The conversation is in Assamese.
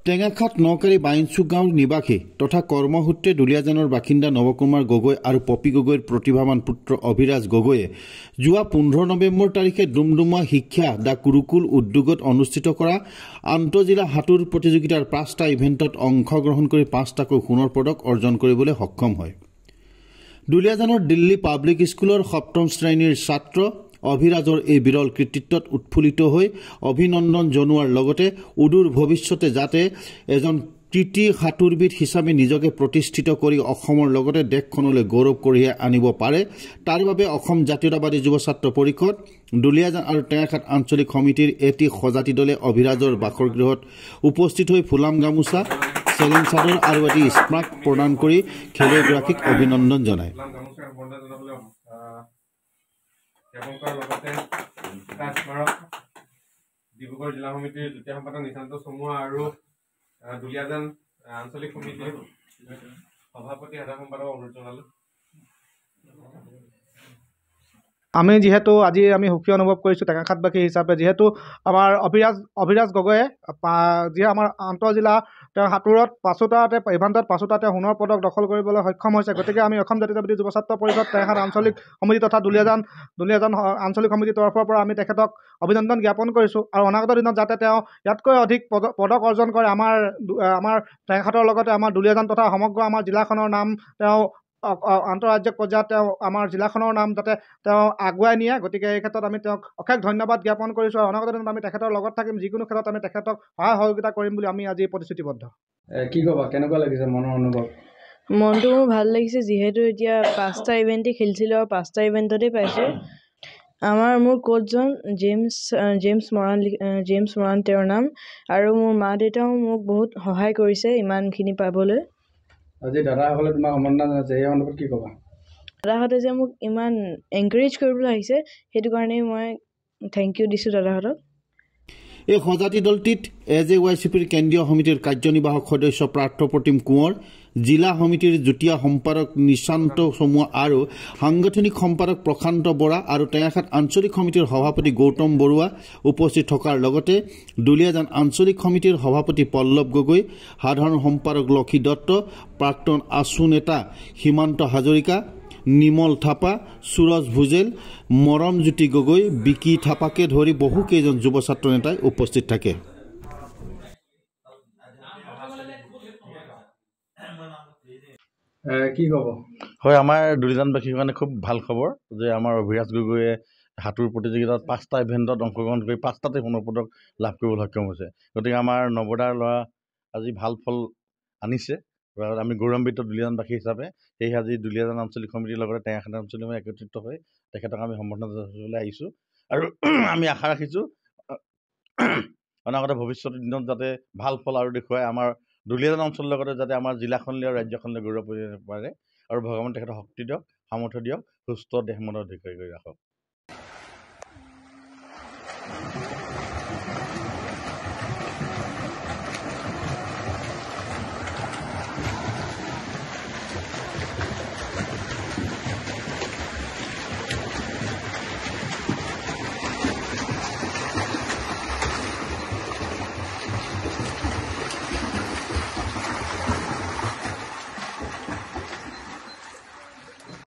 টেঙাখাট নকাৰী বাইনচুক গাঁৱৰ নিবাসী তথা কৰ্মসূত্ৰে দুলীয়াজানৰ বাসিন্দা নৱকুমাৰ গগৈ আৰু পপি গগৈৰ প্ৰতিভাৱান পুত্ৰ অভিৰাজ গগৈয়ে যোৱা 15 নৱেম্বৰ তাৰিখে ডুমডুমা শিক্ষা দা কুৰুকুল উদ্যোগত অনুষ্ঠিত কৰা আন্তঃজিলা সাঁতোৰ প্ৰতিযোগিতাৰ 5টা ইভেণ্টত অংশগ্ৰহণ কৰি 5টাকৈ সোণৰ পদক অৰ্জন কৰিবলৈ সক্ষম হয়। দুলীয়াজানৰ দিল্লী পাব্লিক স্কুলৰ 7ম শ্ৰেণীৰ ছাত্ৰ অভিৰাজৰ এই বিৰল কৃতিত্বত উৎফুল্লিত হৈ অভিনন্দন জনোৱাৰ লগতে উদূৰ ভৱিষ্যতে যাতে এজন কৃতি সাঁতোৰবিদ হিচাপে নিজকে প্ৰতিষ্ঠিত কৰি অসমৰ লগতে দেশখনলৈ গৌৰৱ কঢ়িয়াই আনিব পাৰে তাৰ বাবে অসম জাতীয়তাবাদী যুৱ ছাত্ৰ পৰিষদ দুলীয়াজান আৰু টেঙাখাট আঞ্চলিক সমিতিৰ এটি সজাতি দলে অভিৰাজৰ বাসগৃহত উপস্থিত হৈ ফুলাম গামোচা চেলেং চাদৰ আৰু এটি স্মাৰক প্ৰদান কৰি খেলুৱৈগৰাকীক অভিনন্দন জনায়। ডিব্ৰুগড় জিলা সমিতিৰ যুটীয়া সম্পাদক নিশান্ত চমুৱা আৰু দুলীয়াজান আঞ্চলিক সমিতিৰ সভাপতি সাধাৰণ সম্পাদক অনুৰোধ জনালোঁ। আমি যেহেতু আজি আমি সুখী অনুভৱ কৰিছোঁ টেঙাখাটবাসী হিচাপে, যেহেতু আমাৰ অভিৰাজ গগৈয়ে যি আমাৰ আন্তঃজিলা তেওঁ সাঁতোৰত 5টাতে ইভেণ্টত 5টাতে সোণৰ পদক দখল কৰিবলৈ সক্ষম হৈছে। গতিকে আমি অসম জাতীয়তাবাদী যুৱ ছাত্ৰ পৰিষদ টেঙাখাট আঞ্চলিক সমিতি তথা দুলীয়াজান আঞ্চলিক সমিতিৰ তৰফৰ পৰা আমি তেখেতক অভিনন্দন জ্ঞাপন কৰিছোঁ আৰু অনাগত দিনত যাতে তেওঁ ইয়াতকৈ অধিক পদক অৰ্জন কৰে, আমাৰ টেঙাখাটৰ লগতে আমাৰ দুলীয়াজান তথা সমগ্ৰ আমাৰ জিলাখনৰ নাম তেওঁ আন্তঃৰাজ্যিক পৰ্যায়ত তেওঁ আমাৰ জিলাখনৰ নাম যাতে তেওঁ আগুৱাই নিয়ে। গতিকে এই ক্ষেত্ৰত আমি তেওঁক অশেষ ধন্যবাদ জ্ঞাপন কৰিছোঁ আৰু অনাগত দিনত আমি তেখেতৰ লগত থাকিম, যিকোনো ক্ষেত্ৰত আমি তেখেতক সহায় সহযোগিতা কৰিম বুলি আমি আজি প্ৰতিশ্ৰুতিবদ্ধ। কি ক'বা, কেনেকুৱা লাগিছে মনৰ অনুভৱ? মনটো মোৰ ভাল লাগিছে, যিহেতু এতিয়া 5টা ইভেণ্টেই খেলিছিলোঁ আৰু 5টা ইভেণ্টতেই পাইছোঁ। মোৰ কোচজন জেমছ মৰাণ তেওঁৰ নাম, আৰু মোৰ মা দেউতাও মোক বহুত সহায় কৰিছে ইমানখিনি পাবলৈ। আজি দাদাসকলে তোমাক সম্বৰ্ধনা জনাইছে, এই সন্দৰ্ভত কি ক'বা? দাদাহঁতে যে মোক ইমান এনকাৰেজ কৰিবলৈ আহিছে সেইটো কাৰণেই মই থেংক ইউ দিছোঁ দাদাহঁতক। এই সজাতি দলটিত AJYCPৰ কেন্দ্ৰীয় সমিতিৰ কাৰ্যনিৰ্বাহক সদস্য পাৰ্থপ্ৰতিম কোঁৱৰ, জিলা সমিতিৰ যুটীয়া সম্পাদক নিশান্ত চমুৱা আৰু সাংগঠনিক সম্পাদক প্ৰশান্ত বৰা আৰু টেঙাখাট আঞ্চলিক সমিতিৰ সভাপতি গৌতম বৰুৱা উপস্থিত থকাৰ লগতে দুলীয়াজান আঞ্চলিক সমিতিৰ সভাপতি পল্লৱ গগৈ, সাধাৰণ সম্পাদক লক্ষী দত্ত, প্ৰাক্তন আছু নেতা সীমান্ত হাজৰিকা, নিমল থাপা, সুৰজ ভুজেল, মৰমজ্যোতি গগৈ, বিকি থাপাকে ধৰি বহুকেইজন যুৱ ছাত্ৰ নেতাই উপস্থিত থাকে। কি ক'ব? হয়, আমাৰ দুলীয়াজানবাসীৰ কাৰণে খুব ভাল খবৰ যে আমাৰ অভিৰাজ গগৈয়ে সাঁতোৰ প্ৰতিযোগিতাত 5টা ইভেণ্টত অংশগ্ৰহণ কৰি 5টাতে সোণৰ পদক লাভ কৰিবলৈ সক্ষম হৈছে। গতিকে আমাৰ নৱদাৰ ল'ৰা আজি ভাল ফল আনিছে, আমি গৌৰৱান্বিত দুলীয়াজানবাসী হিচাপে। সেয়েহে আজি দুলীয়াজান আঞ্চলিক সমিতিৰ লগতে টেঙাখাট আঞ্চলিক সমিতি একত্ৰিত হৈ তেখেতক আমি সম্বৰ্ধনা জনাবলৈ আহিছোঁ আৰু আমি আশা ৰাখিছোঁ অনাগত ভৱিষ্যতৰ দিনত যাতে ভাল ফল আৰু দেখুৱাই আমাৰ দুলীয়াজান অঞ্চলৰ লগতে যাতে আমাৰ জিলাখনলৈ আৰু ৰাজ্যখনলৈ গৌৰৱ কৰিব পাৰে আৰু ভগৱানে তেখেতক শক্তি দিয়ক, সামৰ্থ্য দিয়ক, সুস্থ দেহ মনৰ অধিকাৰী কৰি ৰাখক।